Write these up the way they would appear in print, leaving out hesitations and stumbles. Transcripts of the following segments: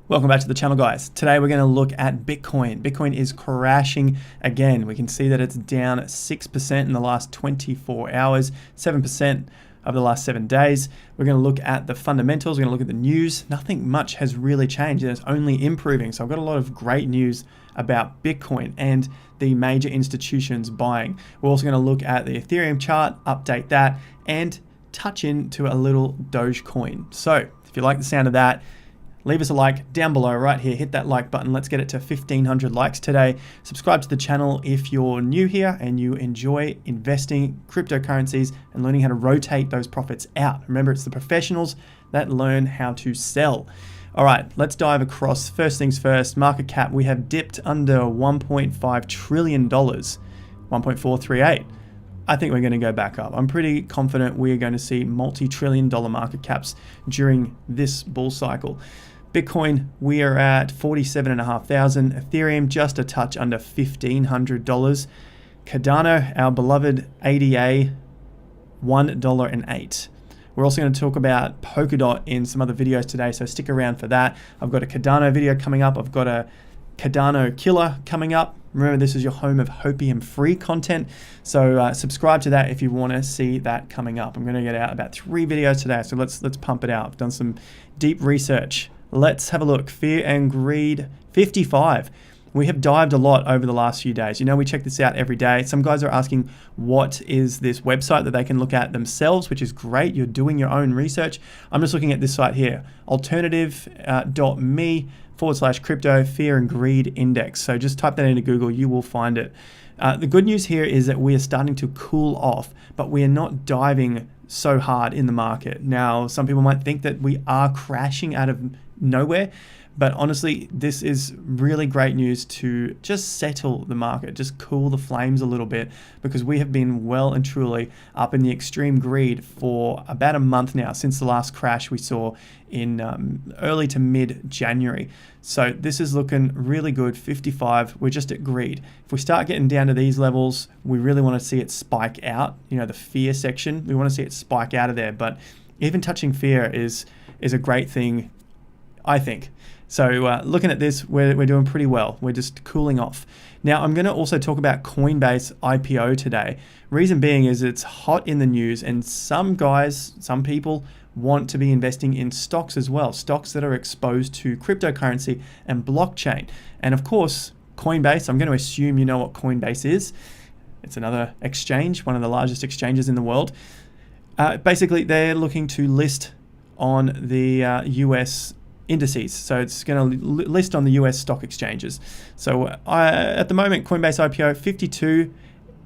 Welcome back to the channel, guys. Today we're going to look at Bitcoin. Bitcoin is crashing again. We can see that it's down 6% in the last 24 hours, 7% over the last 7 days. We're going to look at the fundamentals. We're going to look at the news. Nothing much has really changed. It's only improving. So I've got a lot of great news about Bitcoin and the major institutions buying. We're also going to look at the Ethereum chart, update that, and touch into a little DOGEcoin. So if you like the sound of that, leave us a like down below right here. Hit that like button. Let's get it to 1,500 likes today. Subscribe to the channel if you're new here and you enjoy investing cryptocurrencies and learning how to rotate those profits out. Remember, it's the professionals that learn how to sell. All right, let's dive across. First things first, market cap. We have dipped under $1.5 trillion, 1.438. I think we're going to go back up. I'm pretty confident we are going to see multi-trillion-dollar market caps during this bull cycle. Bitcoin, we are at 47,500. Ethereum, just a touch under $1,500. Cardano, our beloved ADA, $1.08. We're also going to talk about Polkadot in some other videos today, so stick around for that. I've got a Cardano video coming up. I've got a Cardano killer coming up. Remember, this is your home of hopium-free content, so subscribe to that if you want to see that coming up. I'm going to get out about 3 videos today, so let's pump it out. I've done some deep research. Let's have a look. Fear and greed, 55. We have dived a lot over the last few days. You know, we check this out every day. Some guys are asking, what is this website that they can look at themselves, which is great. You're doing your own research. I'm just looking at this site here, alternative.me/crypto fear and greed index. So just type that into Google, you will find it. The good news here is that we are starting to cool off, but we are not diving so hard in the market. Now, some people might think that we are crashing out of nowhere, but honestly, this is really great news to just settle the market, just cool the flames a little bit, because we have been well and truly up in the extreme greed for about a month now, since the last crash we saw in early to mid-January. So this is looking really good. 55, we're just at greed. If we start getting down to these levels, we really want to see it spike out, you know, the fear section. We want to see it spike out of there, but even touching fear is a great thing, I think. So looking at this, we're doing pretty well. We're just cooling off. Now, I'm going to also talk about Coinbase IPO today. Reason being is it's hot in the news, and some guys, some people want to be investing in stocks as well, stocks that are exposed to cryptocurrency and blockchain. And of course, Coinbase, I'm going to assume you know what Coinbase is. It's another exchange, one of the largest exchanges in the world. Basically, they're looking to list on the US indices. So it's going to list on the US stock exchanges. So at the moment, Coinbase IPO 52,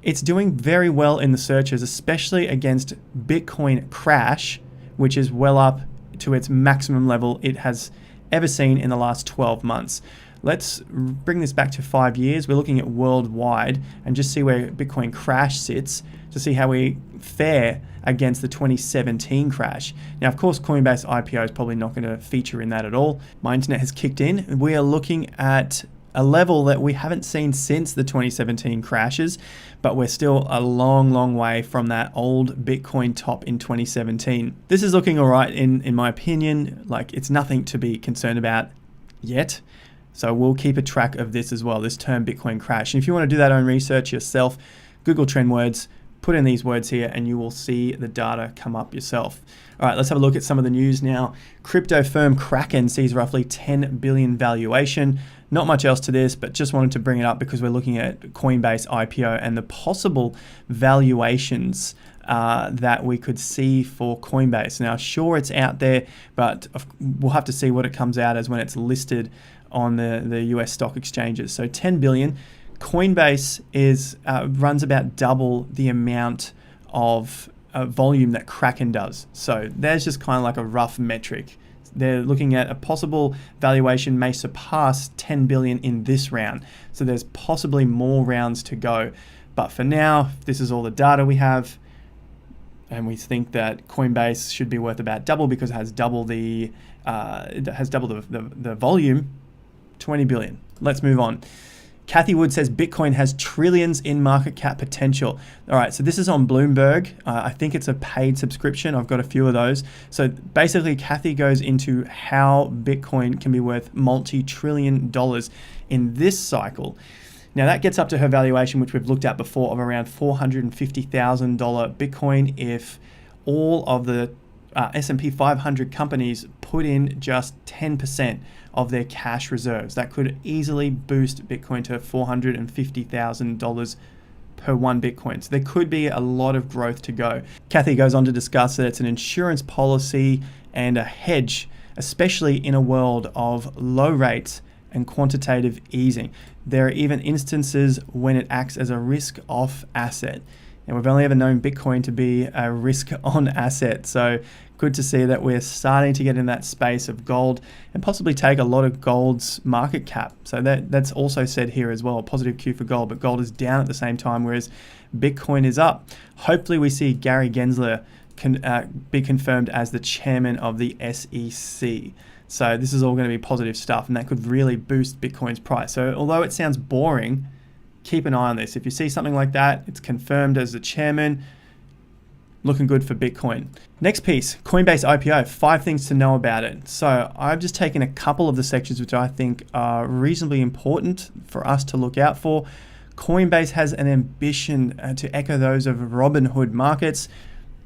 it's doing very well in the searches, especially against Bitcoin Crash, which is well up to its maximum level it has ever seen in the last 12 months. Let's bring this back to 5 years. We're looking at worldwide and just see where Bitcoin Crash sits to see how we fare against the 2017 crash. Now, of course, Coinbase IPO is probably not going to feature in that at all. My internet has kicked in. We are looking at a level that we haven't seen since the 2017 crashes, but we're still a long, long way from that old Bitcoin top in 2017. This is looking all right in my opinion. Like, it's nothing to be concerned about yet. So we'll keep a track of this as well, this term Bitcoin crash. And if you want to do that own research yourself, Google trend words, put in these words here, and you will see the data come up yourself. All right, let's have a look at some of the news now. Crypto firm Kraken sees roughly 10 billion valuation. Not much else to this, but just wanted to bring it up because we're looking at Coinbase IPO and the possible valuations that we could see for Coinbase. Now, sure, it's out there, but we'll have to see what it comes out as when it's listed on the US stock exchanges. So 10 billion. Coinbase runs about double the amount of volume that Kraken does. So there's just kind of like a rough metric. They're looking at a possible valuation may surpass 10 billion in this round. So there's possibly more rounds to go. But for now, this is all the data we have. And we think that Coinbase should be worth about double because it has double the volume, 20 billion. Let's move on. Kathy Wood says Bitcoin has trillions in market cap potential. All right, so this is on Bloomberg. I think it's a paid subscription. I've got a few of those. So basically, Kathy goes into how Bitcoin can be worth multi-trillion dollars in this cycle. Now that gets up to her valuation, which we've looked at before, of around $450,000 Bitcoin if all of the S&P 500 companies put in just 10% of their cash reserves. That could easily boost Bitcoin to $450,000 per one Bitcoin. So there could be a lot of growth to go. Kathy goes on to discuss that it's an insurance policy and a hedge, especially in a world of low rates and quantitative easing. There are even instances when it acts as a risk-off asset. And we've only ever known Bitcoin to be a risk-on asset. So good to see that we're starting to get in that space of gold and possibly take a lot of gold's market cap. So that's also said here as well, a positive Q for gold, but gold is down at the same time, whereas Bitcoin is up. Hopefully we see Gary Gensler be confirmed as the chairman of the SEC. So this is all going to be positive stuff, and that could really boost Bitcoin's price. So although it sounds boring, keep an eye on this. If you see something like that, it's confirmed as the chairman, looking good for Bitcoin. Next piece, Coinbase IPO, 5 things to know about it. So I've just taken a couple of the sections which I think are reasonably important for us to look out for. Coinbase has an ambition to echo those of Robinhood markets.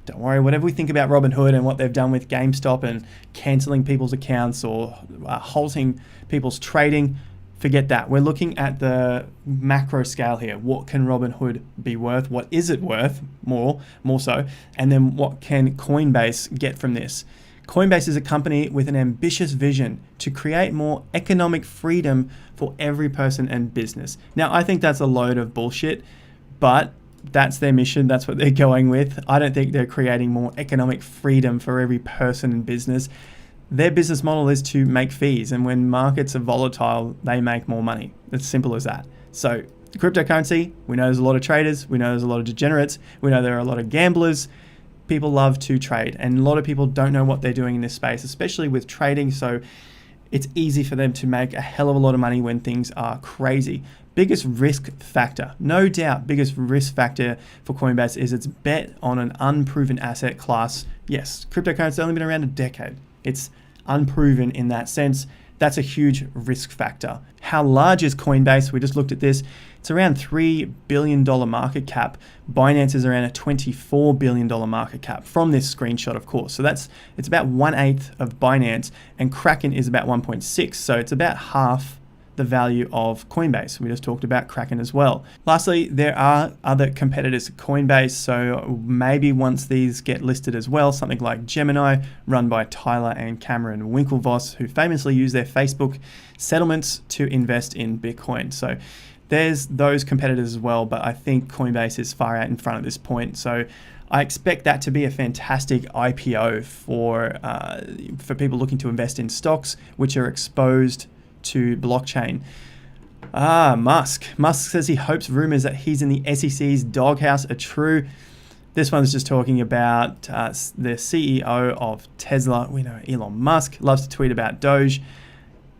Don't worry, whatever we think about Robinhood and what they've done with GameStop and canceling people's accounts or halting people's trading, forget that. We're looking at the macro scale here. What can Robinhood be worth? What is it worth? More so. And then what can Coinbase get from this? Coinbase is a company with an ambitious vision to create more economic freedom for every person and business. Now, I think that's a load of bullshit, but that's their mission. That's what they're going with. I don't think they're creating more economic freedom for every person and business. Their business model is to make fees, and when markets are volatile, they make more money. It's simple as that. So cryptocurrency, we know there's a lot of traders, we know there's a lot of degenerates, we know there are a lot of gamblers. People love to trade, and a lot of people don't know what they're doing in this space, especially with trading. So it's easy for them to make a hell of a lot of money when things are crazy. Biggest risk factor, no doubt, biggest risk factor for Coinbase is its bet on an unproven asset class. Yes, cryptocurrency has only been around a decade. It's unproven in that sense. That's a huge risk factor. How large is Coinbase? We just looked at this. It's around $3 billion market cap. Binance is around a $24 billion market cap from this screenshot, of course. So it's about 1/8 of Binance, and Kraken is about 1.6. So it's about half the value of Coinbase. We just talked about Kraken as well. Lastly, there are other competitors to Coinbase, so maybe once these get listed as well, something like Gemini, run by Tyler and Cameron Winklevoss, who famously use their Facebook settlements to invest in Bitcoin. So there's those competitors as well, but I think Coinbase is far out in front at this point. So I expect that to be a fantastic IPO for people looking to invest in stocks which are exposed to blockchain. Musk says he hopes rumors that he's in the SEC's doghouse are true. This one's just talking about the CEO of Tesla. We know Elon Musk loves to tweet about Doge.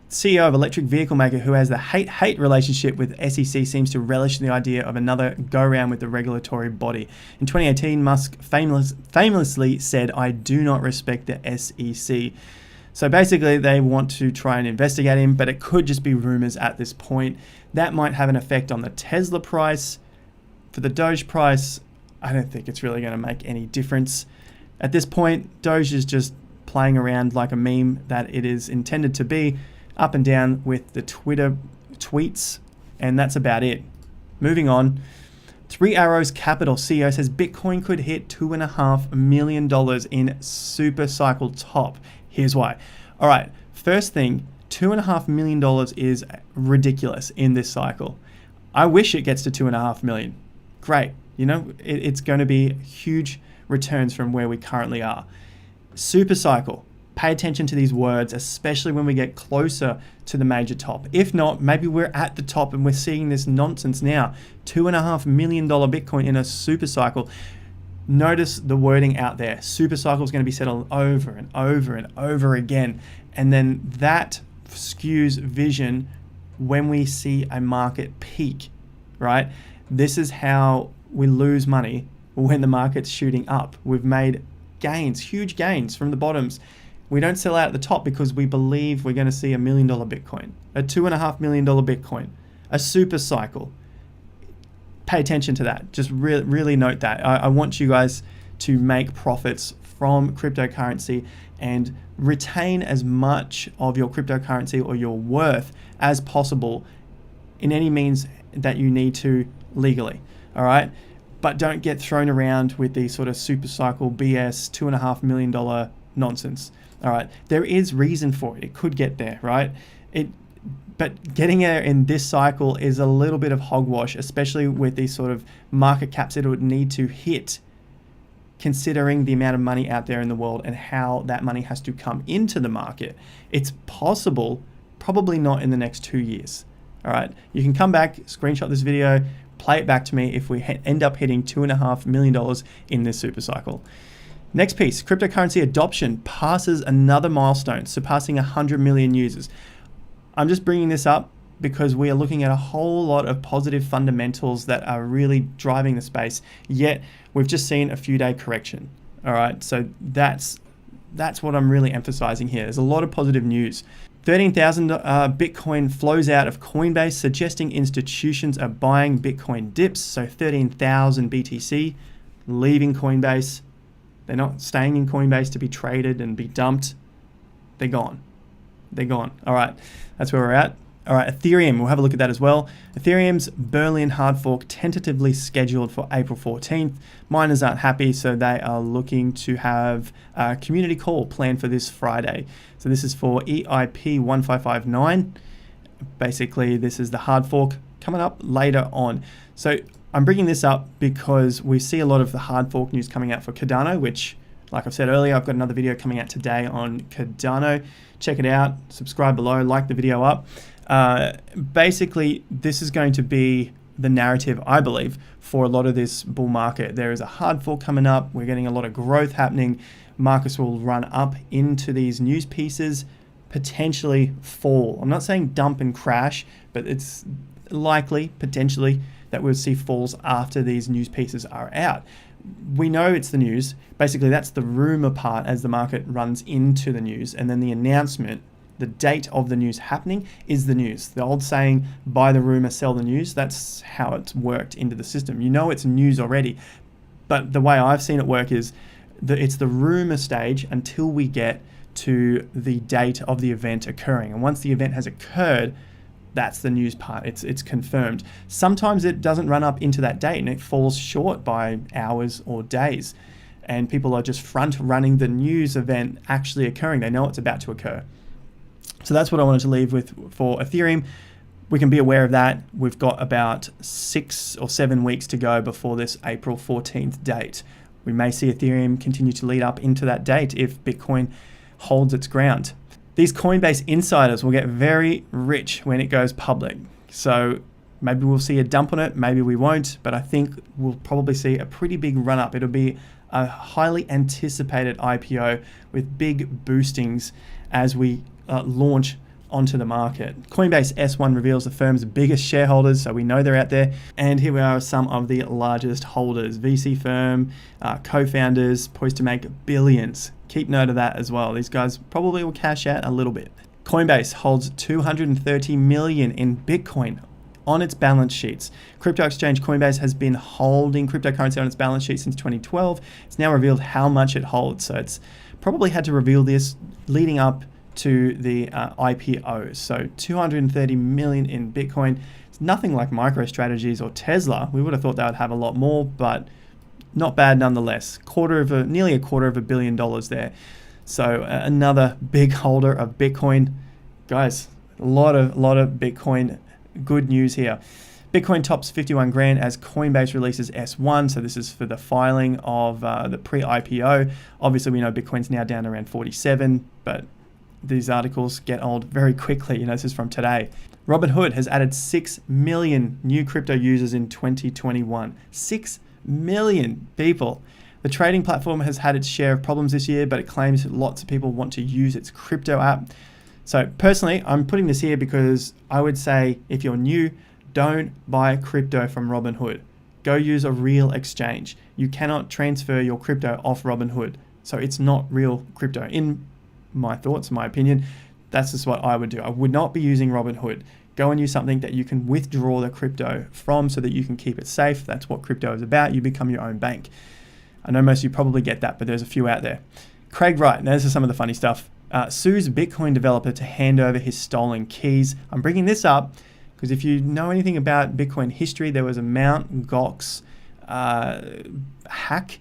CEO of electric vehicle maker who has the hate-hate relationship with SEC seems to relish the idea of another go-round with the regulatory body. In 2018, Musk famously said, "I do not respect the SEC." So basically, they want to try and investigate him, but it could just be rumors at this point. That might have an effect on the Tesla price. For the Doge price, I don't think it's really going to make any difference. At this point, Doge is just playing around like a meme that it is intended to be, up and down with the Twitter tweets, and that's about it. Moving on. Three Arrows Capital CEO says Bitcoin could hit $2.5 million in super cycle top. Here's why. All right, first thing, $2.5 million is ridiculous in this cycle. I wish it gets to $2.5 million. Great. You know, it's going to be huge returns from where we currently are. Super cycle. Pay attention to these words, especially when we get closer to the major top. If not, maybe we're at the top and we're seeing this nonsense now. $2.5 million Bitcoin in a super cycle. Notice the wording out there. Super cycle is going to be said over and over and over again. And then that skews vision when we see a market peak, right? This is how we lose money when the market's shooting up. We've made gains, huge gains from the bottoms. We don't sell out at the top because we believe we're going to see $1 million Bitcoin, a $2.5 million Bitcoin, a super cycle. Pay attention to that. Just really note that. I want you guys to make profits from cryptocurrency and retain as much of your cryptocurrency or your worth as possible in any means that you need to legally. All right. But don't get thrown around with these sort of super cycle BS $2.5 million nonsense. All right. There is reason for it. It could get there, right? But getting there in this cycle is a little bit of hogwash, especially with these sort of market caps that it would need to hit, considering the amount of money out there in the world and how that money has to come into the market. It's possible, probably not in the next 2 years. All right. You can come back, screenshot this video, play it back to me if we end up hitting $2.5 million in this super cycle. Next piece, cryptocurrency adoption passes another milestone, surpassing 100 million users. I'm just bringing this up because we are looking at a whole lot of positive fundamentals that are really driving the space, yet we've just seen a few-day correction. All right, so that's what I'm really emphasizing here. There's a lot of positive news. 13,000 Bitcoin flows out of Coinbase, suggesting institutions are buying Bitcoin dips. So 13,000 BTC leaving Coinbase. They're not staying in Coinbase to be traded and be dumped. They're gone. They're gone. All right, that's where we're at. All right, Ethereum, we'll have a look at that as well. Ethereum's Berlin Hardfork tentatively scheduled for April 14th. Miners aren't happy, so they are looking to have a community call planned for this Friday. So this is for EIP 1559. Basically, this is the hard fork coming up later on. So I'm bringing this up because we see a lot of the hard fork news coming out for Cardano, which, like I've said earlier, I've got another video coming out today on Cardano. Check it out, subscribe below, like the video up. Basically, this is going to be the narrative, I believe, for a lot of this bull market. There is a hard fork coming up. We're getting a lot of growth happening. Markets will run up into these news pieces, potentially fall. I'm not saying dump and crash, but it's likely, potentially, that we'll see falls after these news pieces are out. We know it's the news. Basically, that's the rumor part as the market runs into the news, and then the announcement, the date of the news happening, is the news. The old saying, buy the rumor, sell the news, that's how it's worked into the system. You know it's news already, but the way I've seen it work is that it's the rumor stage until we get to the date of the event occurring. And once the event has occurred, that's the news part. It's confirmed. Sometimes it doesn't run up into that date and it falls short by hours or days. And people are just front running the news event actually occurring. They know it's about to occur. So that's what I wanted to leave with for Ethereum. We can be aware of that. We've got about 6 or 7 weeks to go before this April 14th date. We may see Ethereum continue to lead up into that date if Bitcoin holds its ground. These Coinbase Insiders will get very rich when it goes public. So maybe we'll see a dump on it, maybe we won't, but I think we'll probably see a pretty big run up. It'll be a highly anticipated IPO with big boostings as we launch onto the market. Coinbase S1 reveals the firm's biggest shareholders, so we know they're out there. And here we are, some of the largest holders. VC firm, co-founders, poised to make billions. Keep note of that as well. These guys probably will cash out a little bit. Coinbase holds 230 million in Bitcoin on its balance sheets. Crypto exchange Coinbase has been holding cryptocurrency on its balance sheet since 2012. It's now revealed how much it holds. So it's probably had to reveal this leading up to the IPO. So 230 million in Bitcoin. It's nothing like MicroStrategies or Tesla. We would have thought they would have a lot more, but not bad nonetheless. Nearly a quarter of $1 billion there. So another big holder of Bitcoin. Guys, a lot of Bitcoin. Good news here. Bitcoin tops 51 grand as Coinbase releases S1. So this is for the filing of the pre-IPO. Obviously, we know Bitcoin's now down to around 47, but these articles get old very quickly. This is from today. Robinhood has added 6 million new crypto users in 2021. 6 million people. The trading platform has had its share of problems this year, but it claims lots of people want to use its crypto app. So personally, I'm putting this here because I would say if you're new, don't buy crypto from Robinhood. Go use a real exchange. You cannot transfer your crypto off Robinhood. So it's not real crypto. In my thoughts, my opinion, that's just what I would do. I would not be using Robinhood. Go and use something that you can withdraw the crypto from so that you can keep it safe. That's what crypto is about. You become your own bank. I know most of you probably get that, but there's a few out there. Craig Wright, now this is some of the funny stuff, sues Bitcoin developer to hand over his stolen keys. I'm bringing this up because if you know anything about Bitcoin history, there was a Mt. Gox hack,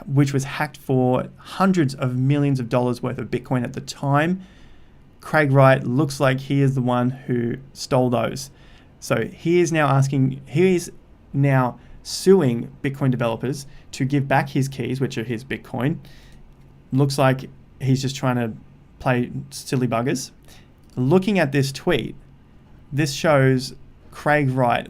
which was hacked for hundreds of millions of dollars worth of Bitcoin at the time. Craig Wright looks like he is the one who stole those. So he is now suing Bitcoin developers to give back his keys, which are his Bitcoin. Looks like he's just trying to play silly buggers. Looking at this tweet, this shows Craig Wright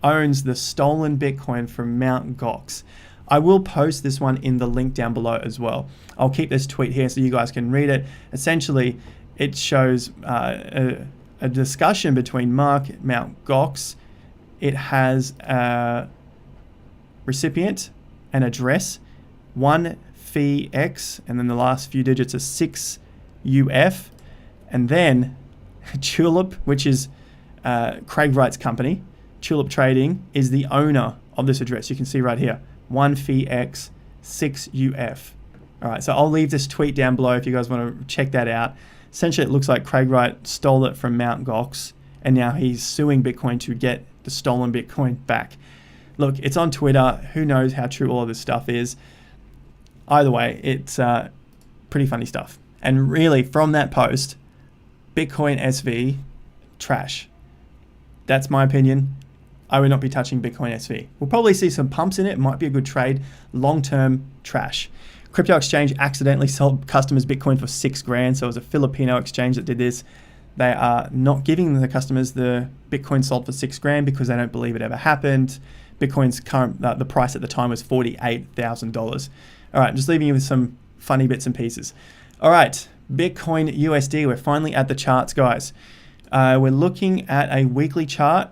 owns the stolen Bitcoin from Mt. Gox. I will post this one in the link down below as well. I'll keep this tweet here so you guys can read it. Essentially, it shows a discussion between Mt. Gox. It has a recipient, an address, 1FX, and then the last few digits are 6UF, and then Tulip, which is Craig Wright's company. Tulip Trading is the owner of this address. You can see right here, 1FX, 6UF. All right, so I'll leave this tweet down below if you guys want to check that out. Essentially, it looks like Craig Wright stole it from Mt. Gox, and now he's suing Bitcoin to get the stolen Bitcoin back. Look, it's on Twitter. Who knows how true all of this stuff is? Either way, it's pretty funny stuff. And really, from that post, Bitcoin SV, trash. That's my opinion. I would not be touching Bitcoin SV. We'll probably see some pumps in it. It might be a good trade. Long-term, trash. Crypto exchange accidentally sold customers Bitcoin for $6,000. So it was a Filipino exchange that did this. They are not giving the customers the Bitcoin sold for $6,000 because they don't believe it ever happened. Bitcoin's current, the price at the time was $48,000. All right, just leaving you with some funny bits and pieces. All right, Bitcoin USD. We're finally at the charts, guys. We're looking at a weekly chart.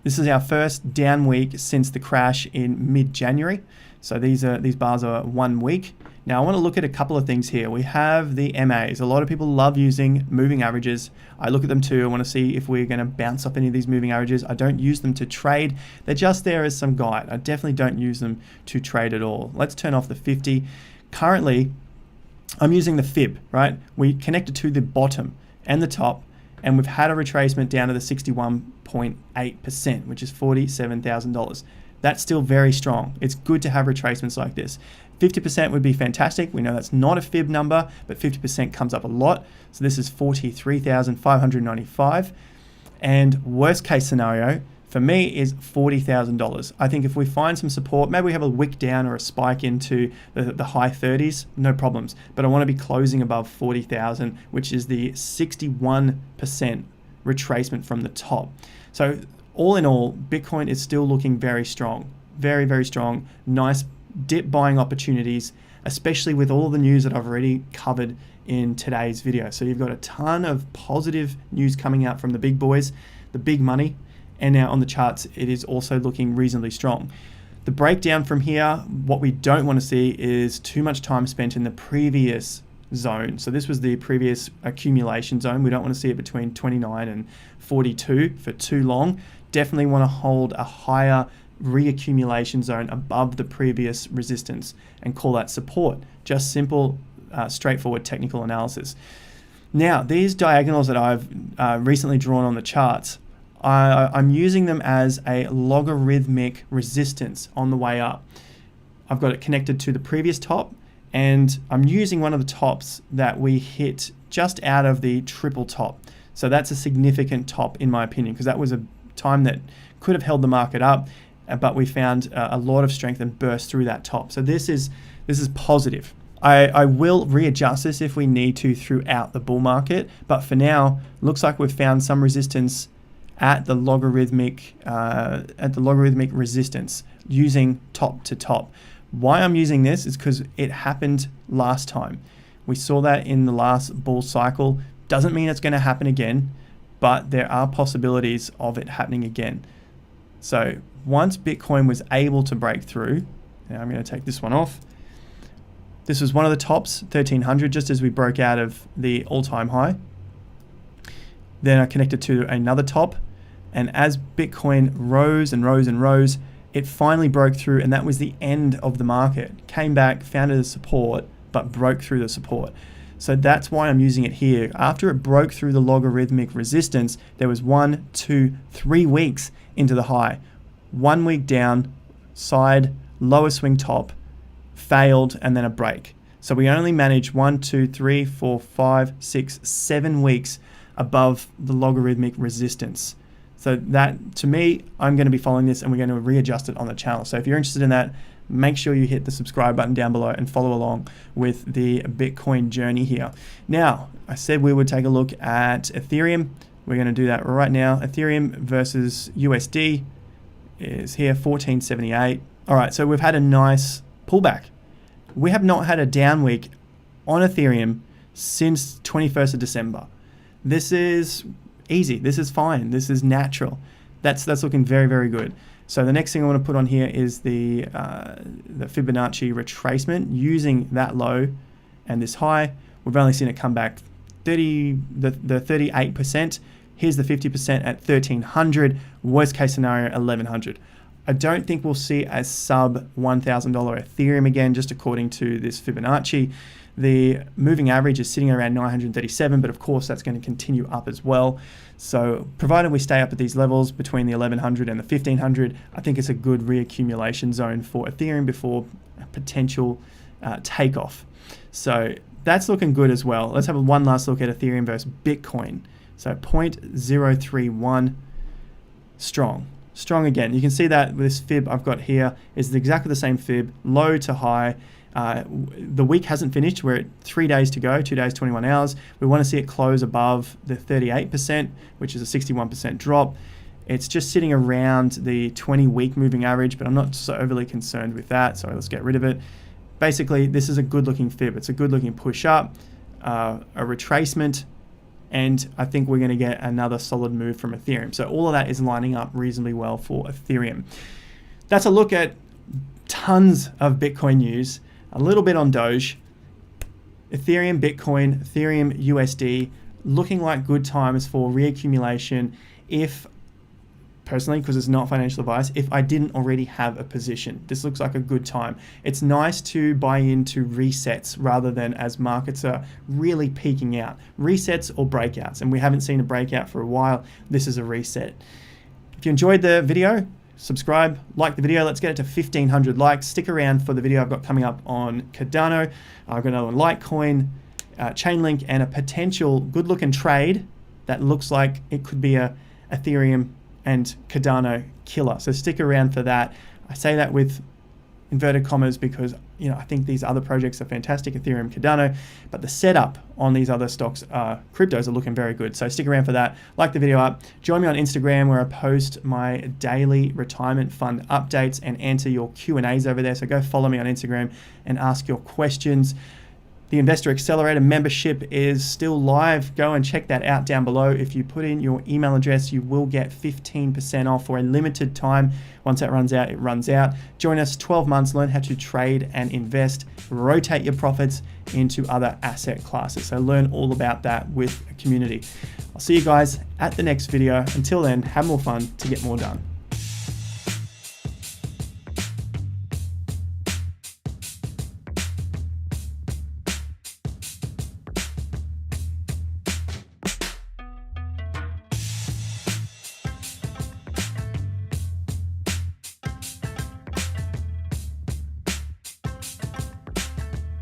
This is our first down week since the crash in mid-January. So these bars are 1 week. Now I want to look at a couple of things here. We have the MAs. A lot of people love using moving averages. I look at them too. I want to see if we're going to bounce off any of these moving averages. I don't use them to trade. They're just there as some guide. I definitely don't use them to trade at all. Let's turn off the 50. Currently, I'm using the fib, right? We connected to the bottom and the top, and we've had a retracement down to the 61.8%, which is $47,000. That's still very strong. It's good to have retracements like this. 50% would be fantastic. We know that's not a fib number, but 50% comes up a lot. So this is 43,595. And worst case scenario for me is $40,000. I think if we find some support, maybe we have a wick down or a spike into the high 30s, no problems. But I want to be closing above 40,000, which is the 61% retracement from the top. So all in all, Bitcoin is still looking very strong, very, very strong. Nice dip buying opportunities, especially with all the news that I've already covered in today's video. So you've got a ton of positive news coming out from the big boys, the big money, and now on the charts, it is also looking reasonably strong. The breakdown from here, what we don't want to see is too much time spent in the previous zone. So this was the previous accumulation zone. We don't want to see it between 29 and 42 for too long. Definitely want to hold a higher reaccumulation zone above the previous resistance and call that support. Just simple, straightforward technical analysis. Now, these diagonals that I've recently drawn on the charts, I'm using them as a logarithmic resistance on the way up. I've got it connected to the previous top, and I'm using one of the tops that we hit just out of the triple top. So that's a significant top in my opinion, because that was a time that could have held the market up, but we found a lot of strength and burst through that top. So this is positive. I will readjust this if we need to throughout the bull market, but for now, looks like we've found some resistance at the logarithmic resistance using top to top. Why I'm using this is because it happened last time. We saw that in the last bull cycle. Doesn't mean it's going to happen again, but there are possibilities of it happening again. So once Bitcoin was able to break through, now I'm going to take this one off. This was one of the tops, 1300, just as we broke out of the all-time high. Then I connected to another top, and as Bitcoin rose and rose and rose, it finally broke through, and that was the end of the market. Came back, found a support, but broke through the support. So that's why I'm using it here. After it broke through the logarithmic resistance, there was 1, 2, 3 weeks into the high. 1 week down, side, lower swing top, failed, and then a break. So we only managed 1, 2, 3, 4, 5, 6, 7 weeks above the logarithmic resistance. So that, to me, I'm going to be following this, and we're going to readjust it on the channel. So if you're interested in that, make sure you hit the subscribe button down below and follow along with the Bitcoin journey here. Now, I said we would take a look at Ethereum. We're going to do that right now. Ethereum versus USD is here, 1478. All right, so we've had a nice pullback. We have not had a down week on Ethereum since 21st of December. This is easy. This is fine. This is natural. That's looking very, very good. So the next thing I want to put on here is the Fibonacci retracement using that low and this high. We've only seen it come back the 38%. Here's the 50% at 1300. Worst case scenario, 1100. I don't think we'll see a sub $1,000 Ethereum again, just according to this Fibonacci. The moving average is sitting around 937, but of course that's going to continue up as well. So provided we stay up at these levels between the 1100 and the 1500, I think it's a good reaccumulation zone for Ethereum before a potential takeoff. So that's looking good as well. Let's have one last look at Ethereum versus Bitcoin. So 0.031, strong. Strong again. You can see that this fib I've got here is exactly the same fib, low to high. The week hasn't finished. We're at 3 days to go, 2 days, 21 hours. We want to see it close above the 38%, which is a 61% drop. It's just sitting around the 20-week moving average, but I'm not so overly concerned with that, so let's get rid of it. Basically, this is a good-looking fib. It's a good-looking push-up, a retracement, and I think we're going to get another solid move from Ethereum. So all of that is lining up reasonably well for Ethereum. That's a look at tons of Bitcoin news. A little bit on Doge, Ethereum, Bitcoin, Ethereum, USD, looking like good times for reaccumulation if, personally, because it's not financial advice, if I didn't already have a position. This looks like a good time. It's nice to buy into resets rather than as markets are really peaking out. Resets or breakouts, and we haven't seen a breakout for a while. This is a reset. If you enjoyed the video, subscribe, like the video. Let's get it to 1,500 likes. Stick around for the video I've got coming up on Cardano. I've got another one, Litecoin, Chainlink, and a potential good-looking trade that looks like it could be a Ethereum and Cardano killer. So stick around for that. I say that with inverted commas because I think these other projects are fantastic, Ethereum, Cardano, but the setup on these other stocks, cryptos, are looking very good. So stick around for that. Like the video up. Join me on Instagram where I post my daily retirement fund updates and answer your Q&As over there. So go follow me on Instagram and ask your questions. The Investor Accelerator membership is still live. Go and check that out down below. If you put in your email address, you will get 15% off for a limited time. Once that runs out, it runs out. Join us 12 months, learn how to trade and invest, rotate your profits into other asset classes. So learn all about that with a community. I'll see you guys at the next video. Until then, have more fun to get more done.